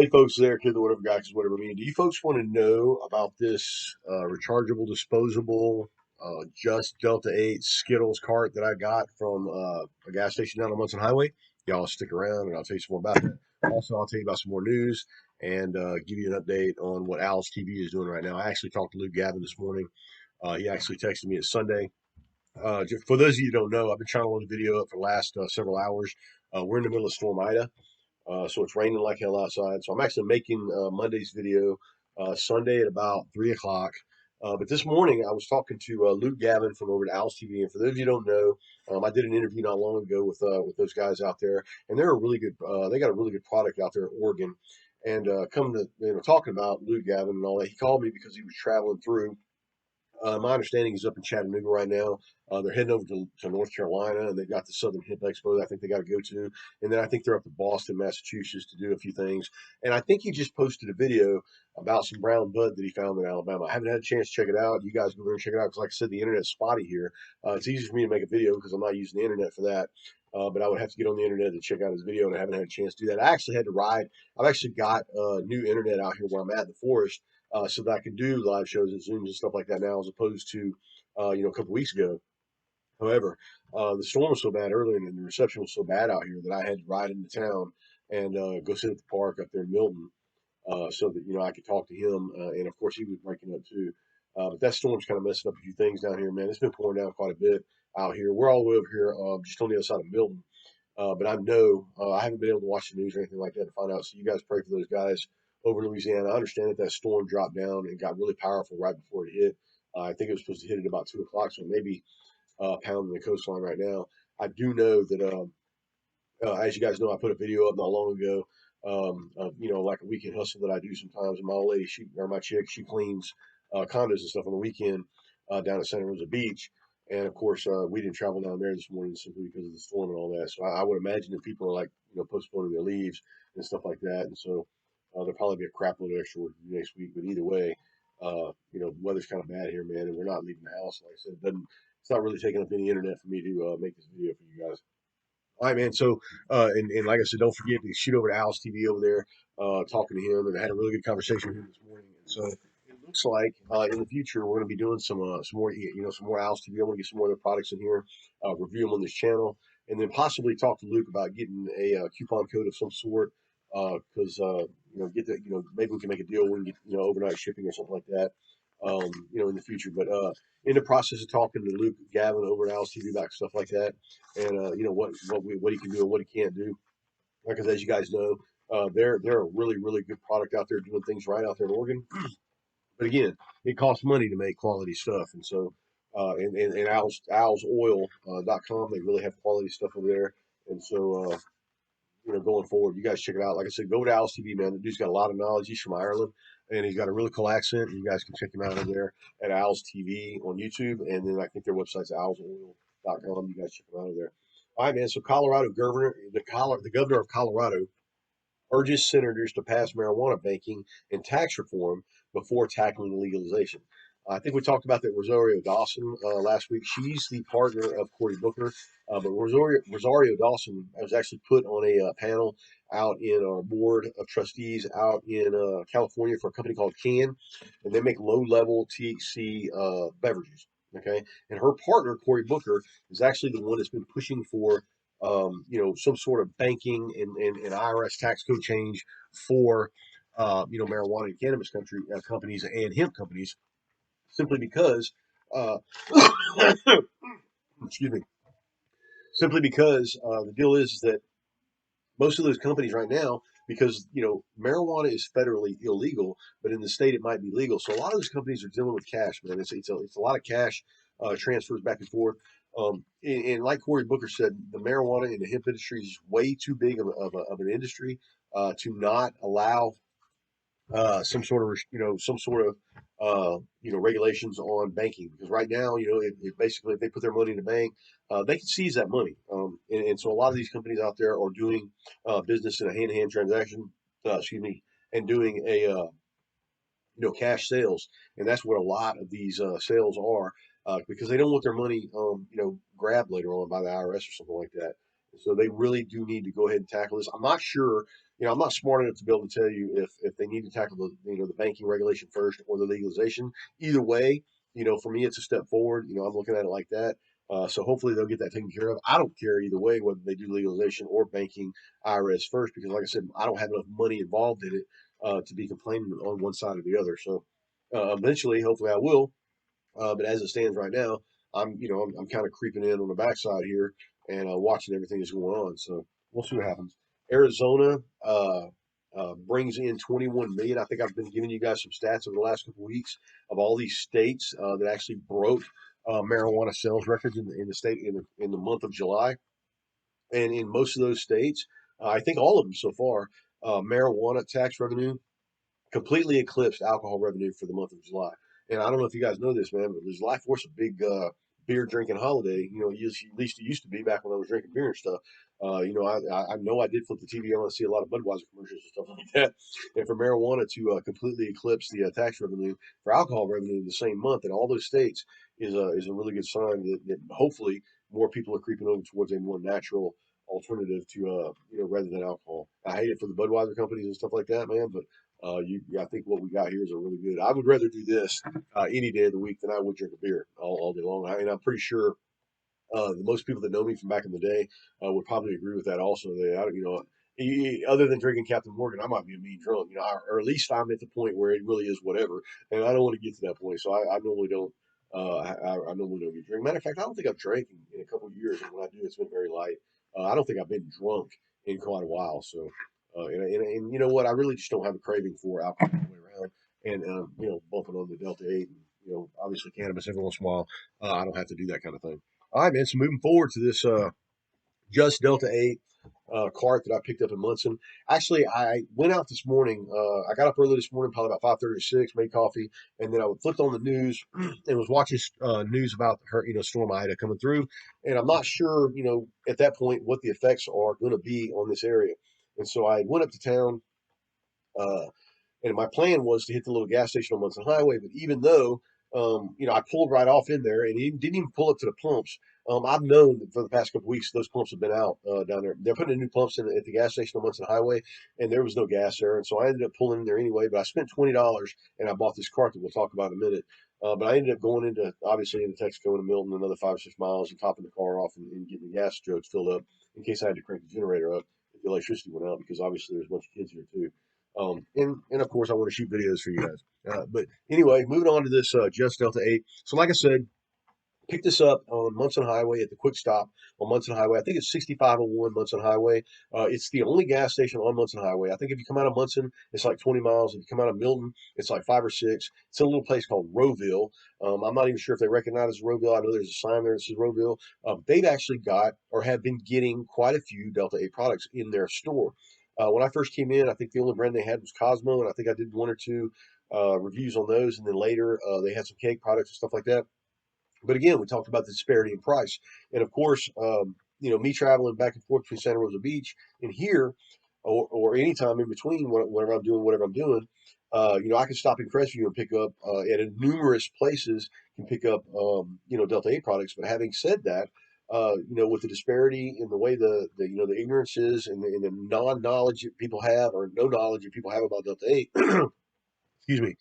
Hey folks, there, kid, the whatever guys, whatever mean. Do you folks want to know about this rechargeable, disposable, just Delta 8 Skittles cart that I got from a gas station down on Munson Highway? Y'all stick around and I'll tell you some more about that. Also, I'll tell you about some more news and give you an update on what Al's TV is doing right now. I actually talked to Luke Gavin this morning. He actually texted me. It's Sunday. For those of you who don't know, I've been trying to load a video up for the last several hours. We're in the middle of Storm Ida. So it's raining like hell outside. So I'm actually making Monday's video Sunday at about 3 o'clock. But this morning I was talking to Luke Gavin from over at Al's TV. And for those of you who don't know, I did an interview not long ago with those guys out there, and they're a really good. They got a really good product out there in Oregon. And coming to talking about Luke Gavin and all that, he called me because he was traveling through. My understanding is up in Chattanooga right now. They're heading over to North Carolina, and they've got the Southern Hemp Expo that I think they got to go to. And then I think they're up to Boston, Massachusetts to do a few things. And I think he just posted a video about some brown bud that he found in Alabama. I haven't had a chance to check it out. You guys go there and check it out because, like I said, the internet's spotty here. It's easy for me to make a video because I'm not using the internet for that. But I would have to get on the internet to check out his video, and I haven't had a chance to do that. I actually had to ride. I've actually got new internet out here where I'm at in the forest so that I can do live shows and Zooms and stuff like that now, as opposed to, a couple weeks ago. However, the storm was so bad earlier and the reception was so bad out here that I had to ride into town and go sit at the park up there in Milton so that, I could talk to him. And of course, he was breaking up too. But that storm's kind of messing up a few things down here, man. It's been pouring down quite a bit out here. We're all the way over here, just on the other side of Milton. But I know I haven't been able to watch the news or anything like that to find out. So you guys pray for those guys over in Louisiana. I understand that that storm dropped down and got really powerful right before it hit. I think it was supposed to hit at about 2 o'clock, so maybe pounding the coastline right now. I do know that, as you guys know, I put a video up not long ago. Like a weekend hustle that I do sometimes. And my old lady, my chick, she cleans condos and stuff on the weekend down at Santa Rosa Beach. And of course, we didn't travel down there this morning simply because of the storm and all that. So I would imagine that people are like, postponing their leaves and stuff like that. And so there'll probably be a crap load of extra work next week. But either way, weather's kind of bad here, man, and we're not leaving the house. Like I said, it's not really taking up any internet for me to make this video for you guys. All right, man. So, and like I said, don't forget to shoot over to Al's TV over there, talking to him, and I had a really good conversation with him this morning. And so it looks like in the future we're going to be doing some more, some more Al's TV. I want to get some more of their products in here, review them on this channel, and then possibly talk to Luke about getting a coupon code of some sort. Because get that, maybe we can make a deal where we can get overnight shipping or something like that. In the future, but in the process of talking to Luke Gavin over at Al's TV about stuff like that, and what he can do and what he can't do. Because as you guys know, they're a really good product out there doing things right out there in Oregon. But again, it costs money to make quality stuff, and so and alsoil.com, they really have quality stuff over there, and so. Going forward, you guys check it out. Like I said, go to Al's TV, man. The dude's got a lot of knowledge. He's from Ireland, and he's got a really cool accent. You guys can check him out over there at Al's TV on YouTube, and then I think their website's alsoil.com. You guys check them out over there. All right, man. So the governor of Colorado urges senators to pass marijuana banking and tax reform before tackling legalization. I think we talked about that Rosario Dawson last week. She's the partner of Cory Booker, but Rosario Dawson was actually put on a panel out in our board of trustees out in California for a company called Can, and they make low-level THC beverages. Okay, and her partner Cory Booker is actually the one that's been pushing for some sort of banking and IRS tax code change for marijuana and cannabis companies and hemp companies simply because, uh, excuse me, simply because the deal is that most of those companies right now, because marijuana is federally illegal, but in the state it might be legal. So a lot of those companies are dealing with cash, man. It's a lot of cash transfers back and forth. And like Cory Booker said, the marijuana and the hemp industry is way too big of an industry to not allow some sort of regulations on banking, because right now, it basically if they put their money in the bank, they can seize that money. And so a lot of these companies out there are doing business in a hand-to-hand transaction, and doing a cash sales, and that's what a lot of these sales are, because they don't want their money grabbed later on by the IRS or something like that. So they really do need to go ahead and tackle this. I'm not sure I'm not smart enough to be able to tell you if they need to tackle the banking regulation first or the legalization. Either way, for me, it's a step forward. I'm looking at it like that. So hopefully they'll get that taken care of. I don't care either way whether they do legalization or banking IRS first, because like I said, I don't have enough money involved in it to be complaining on one side or the other. So eventually, hopefully, I will. But as it stands right now, I'm kind of creeping in on the backside here and watching everything that's going on. So we'll see what happens. Arizona brings in 21 million. I think I've been giving you guys some stats over the last couple of weeks of all these states that actually broke marijuana sales records in the state in the month of July. And in most of those states, I think all of them so far, marijuana tax revenue completely eclipsed alcohol revenue for the month of July. And I don't know if you guys know this, man, but July 4th is a big beer drinking holiday. At least it used to be back when I was drinking beer and stuff. I know I did flip the TV on and see a lot of Budweiser commercials and stuff like that. And for marijuana to completely eclipse the tax revenue for alcohol revenue in the same month in all those states is a really good sign that hopefully more people are creeping over towards a more natural alternative to rather than alcohol. I hate it for the Budweiser companies and stuff like that, man, but I think what we got here is a really good. I would rather do this any day of the week than I would drink a beer all day long. And I'm pretty sure the most people that know me from back in the day would probably agree with that. Also, other than drinking Captain Morgan, I might be a mean drunk. Or at least I'm at the point where it really is whatever, and I don't want to get to that point. So I normally don't. I normally don't get drink. Matter of fact, I don't think I've drank in a couple of years, and when I do, it's been very light. I don't think I've been drunk in quite a while. So, and you know what? I really just don't have a craving for alcohol all the way around. And bumping on the Delta 8, and obviously cannabis every once in a while. I don't have to do that kind of thing. All right, man. So moving forward to this Just Delta 8 cart that I picked up in Munson. Actually, I went out this morning. I got up early this morning, probably about 5:30 or 6, made coffee, and then I flipped on the news and was watching news about her, Storm Ida coming through. And I'm not sure, at that point what the effects are going to be on this area. And so I went up to town. Uh, and my plan was to hit the little gas station on Munson Highway. But even though, I pulled right off in there and didn't even pull up to the pumps. I've known that for the past couple of weeks those pumps have been out down there. They're putting in new pumps at the gas station on Munson Highway, and there was no gas there. And so I ended up pulling in there anyway. But I spent $20 and I bought this cart that we'll talk about in a minute. But I ended up going obviously into Texaco and Milton another 5 or 6 miles and topping the car off and getting the gas jugs filled up in case I had to crank the generator up if the electricity went out, because obviously there's a bunch of kids here too. And of course, I want to shoot videos for you guys. But anyway, moving on to this Just Delta 8. So, like I said, pick this up on Munson Highway at the quick stop on Munson Highway. I think it's 6501 Munson Highway. It's the only gas station on Munson Highway. I think if you come out of Munson, it's like 20 miles. If you come out of Milton, it's like 5 or 6. It's a little place called Rowville. I'm not even sure if they recognize it as Rowville. I know there's a sign there that says Rowville. They've actually got or have been getting quite a few Delta 8 products in their store. When I first came in, I think the only brand they had was Cosmo, and I think I did 1 or 2 reviews on those. And then later, they had some cake products and stuff like that. But again, we talked about the disparity in price. And of course, me traveling back and forth between Santa Rosa Beach and here, or any time in between, whenever I'm doing whatever I'm doing, I can stop in Crestview and pick up at numerous places, can pick up, Delta 8 products. But having said that, with the disparity in the way the ignorance is and the non-knowledge that people have or no knowledge that people have about Delta 8, excuse me,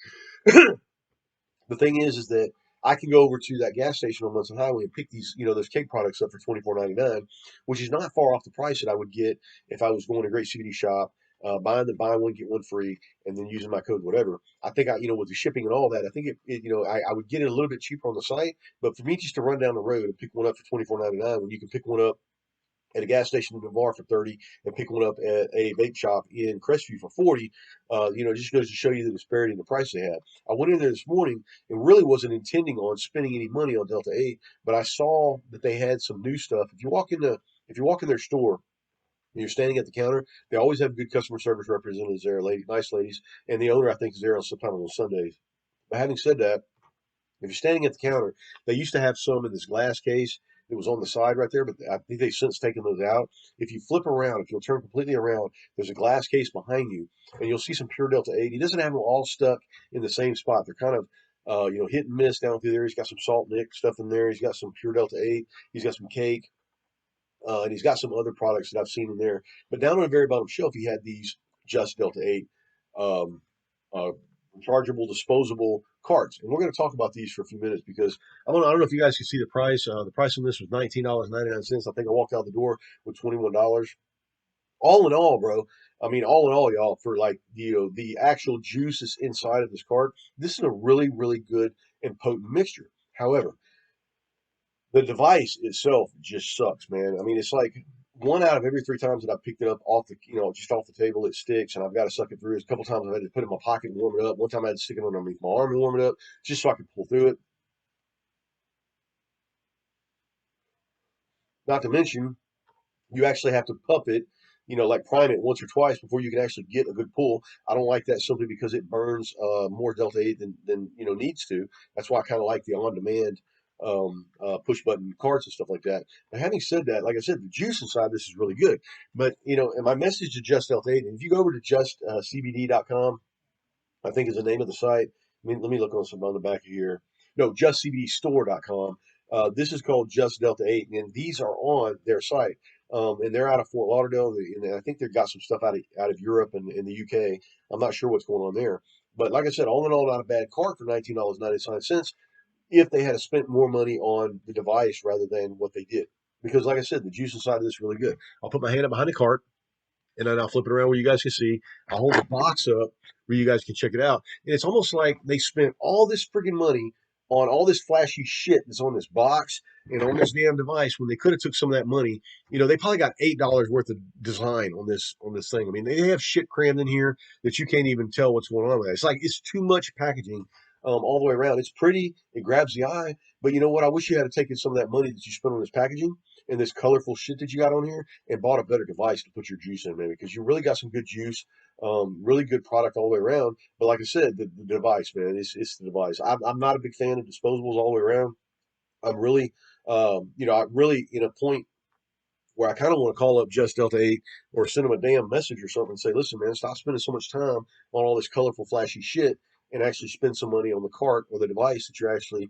the thing is that I can go over to that gas station on Munson Highway and pick those cake products up for $24.99, which is not far off the price that I would get if I was going to a great CBD shop, buying the buy one get one free, and then using my code whatever. I think with the shipping and all that, I think I would get it a little bit cheaper on the site. But for me just to run down the road and pick one up for $24.99 when you can pick one up at a gas station in Navarre for 30 and pick one up at a vape shop in Crestview for 40, just goes to show you the disparity in the price they have. I went in there this morning and really wasn't intending on spending any money on Delta 8, but I saw that they had some new stuff. If you walk in their store and you're standing at the counter, they always have good customer service representatives there, nice ladies, and the owner I think is there sometimes on Sundays. But having said that, if you're standing at the counter, they used to have some in this glass case. It was on the side right there, but I think they've since taken those out. If you flip around, if you'll turn completely around, there's a glass case behind you, and you'll see some pure Delta 8. He doesn't have them all stuck in the same spot. They're kind of, hit and miss down through there. He's got some salt nick stuff in there. He's got some pure Delta 8. He's got some cake, and he's got some other products that I've seen in there. But down on the very bottom shelf, he had these Just Delta 8 um, uh, rechargeable disposable carts. And we're going to talk about these for a few minutes because I don't know if you guys can see the price. The price on this was $19.99. I think I walked out the door with $21. All in all, bro, I mean, all in all, y'all, for like the actual juices inside of this cart, this is a really, really good and potent mixture. However, the device itself just sucks, man. I mean, it's like one out of every three times that I picked it up off the, just off the table, it sticks, and I've got to suck it through. A couple times I've had to put it in my pocket and warm it up. One time I had to stick it underneath my arm and warm it up just so I could pull through it. Not to mention, you actually have to puff it, like prime it once or twice before you can actually get a good pull. I don't like that simply because it burns more Delta 8 than needs to. That's why I kind of like the on-demand push button carts and stuff like that. But having said that, like I said, the juice inside this is really good. But and my message to Just Delta 8, and if you go over to justcbd.com, I think is the name of the site. Let me look on some on the back here. No, justcbdstore.com. This is called Just Delta 8, and these are on their site. And they're out of Fort Lauderdale, and I think they've got some stuff out of Europe and in the UK. I'm not sure what's going on there. But like I said, all in all, not a bad cart for $19.99 if they had spent more money on the device rather than what they did. Because like I said, the juice inside of this is really good. I'll put my hand up behind the cart and then I'll flip it around where you guys can see. I'll hold the box up where you guys can check it out. And it's almost like they spent all this freaking money on all this flashy shit that's on this box and on this damn device when they could have took some of that money. They probably got $8 worth of design on this thing. I mean, they have shit crammed in here that you can't even tell what's going on with it. It's like it's too much packaging all the way around. It's pretty, it grabs the eye, but you know what? I wish you had taken some of that money that you spent on this packaging and this colorful shit that you got on here and bought a better device to put your juice in, maybe, because you really got some good juice, really good product all the way around. But like I said, the device, man, it's the device. I'm not a big fan of disposables all the way around. I'm really, I really in a point where I kind of want to call up Just Delta 8 or send them a damn message or something and say, listen, man, stop spending so much time on all this colorful, flashy shit and actually spend some money on the cart or the device that you're actually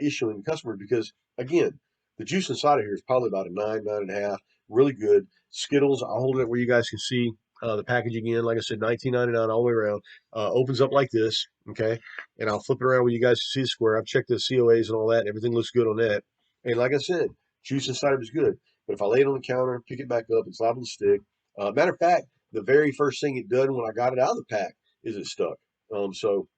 issuing the customer. Because, again, the juice inside of here is probably about a 9.5, really good. Skittles, I'll hold it where you guys can see the packaging in. Like I said, $19.99 all the way around. Opens up like this, okay? And I'll flip it around where you guys can see the square. I've checked the COAs and all that. Everything looks good on that. And like I said, juice inside of it is good. But if I lay it on the counter, pick it back up, it's liable to stick. Matter of fact, the very first thing it done when I got it out of the pack is it stuck. So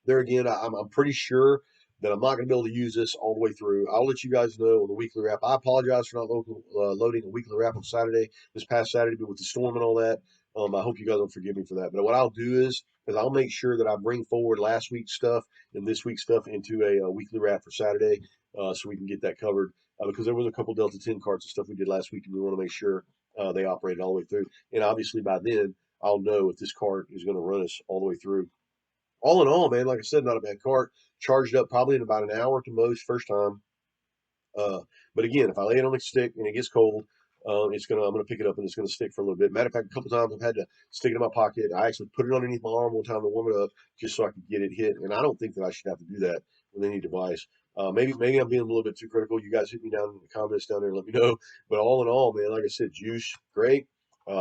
there again, I'm pretty sure that I'm not going to be able to use this all the way through. I'll let you guys know on the weekly wrap. I apologize for not loading a weekly wrap on Saturday, this past Saturday, but with the storm and all that. I hope you guys will forgive me for that. But what I'll do is I'll make sure that I bring forward last week's stuff and this week's stuff into a weekly wrap for Saturday, so we can get that covered. Because there was a couple Delta 10 carts and stuff we did last week, and we want to make sure they operated all the way through. And obviously by then, I'll know if this cart is going to run us all the way through. All in all, man, like I said, not a bad cart. Charged up probably in about an hour to most first time. But again, if I lay it on the stick and it gets cold, I'm gonna pick it up and it's gonna stick for a little bit. Matter of fact, a couple times I've had to stick it in my pocket. I actually put it underneath my arm one time to warm it up just so I could get it hit. And I don't think that I should have to do that with any device. Maybe I'm being a little bit too critical. You guys hit me down in the comments down there and let me know. But all in all, man, like I said, juice great.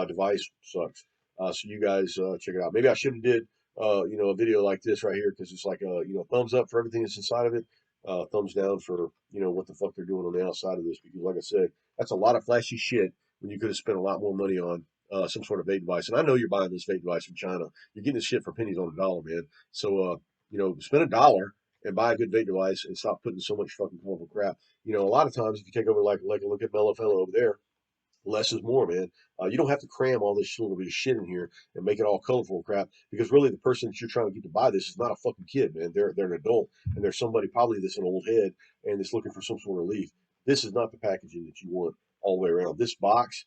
Device sucks. So you guys check it out. Maybe I should have did a video like this right here because it's like a thumbs up for everything that's inside of it. Thumbs down for what the fuck they're doing on the outside of this, because like I said, that's a lot of flashy shit when you could have spent a lot more money on some sort of vape device. And I know you're buying this vape device from China. You're getting this shit for pennies on the dollar, man. So spend $1 and buy a good vape device and stop putting so much fucking colorful crap. A lot of times if you take over like a look at Mellow Fellow over there, less is more, man. You don't have to cram all this little bit of shit in here and make it all colorful crap, because really the person that you're trying to get to buy this is not a fucking kid, man. They're an adult, and they're somebody probably that's an old head and is looking for some sort of relief. This is not the packaging that you want all the way around. This box,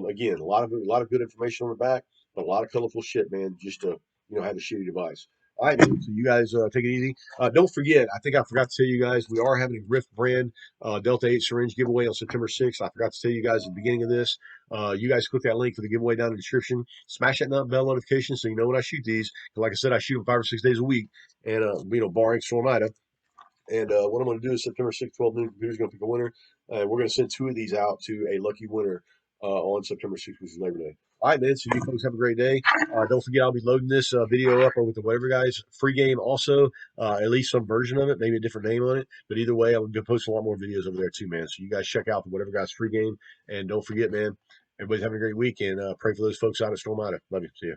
again, a lot of good information on the back, but a lot of colorful shit, man. Just to have a shitty device. All right, man. So you guys take it easy. Don't forget, I think I forgot to tell you guys, we are having a Rift brand Delta 8 syringe giveaway on September 6th. I forgot to tell you guys at the beginning of this. You guys click that link for the giveaway down in the description. Smash that bell notification so you know when I shoot these. Like I said, I shoot them 5 or 6 days a week, and barring storm Ida. And what I'm going to do is September 6th, 12 noon, computer's going to pick a winner. And we're going to send 2 of these out to a lucky winner on September 6th, which is Labor Day. All right, man. So you folks have a great day. Don't forget, I'll be loading this video up with the Whatever Guys free game also, at least some version of it, maybe a different name on it. But either way, I'm going to post a lot more videos over there too, man. So you guys check out the Whatever Guys free game. And don't forget, man, everybody's having a great week. And pray for those folks out at Stormada. Love you. See you.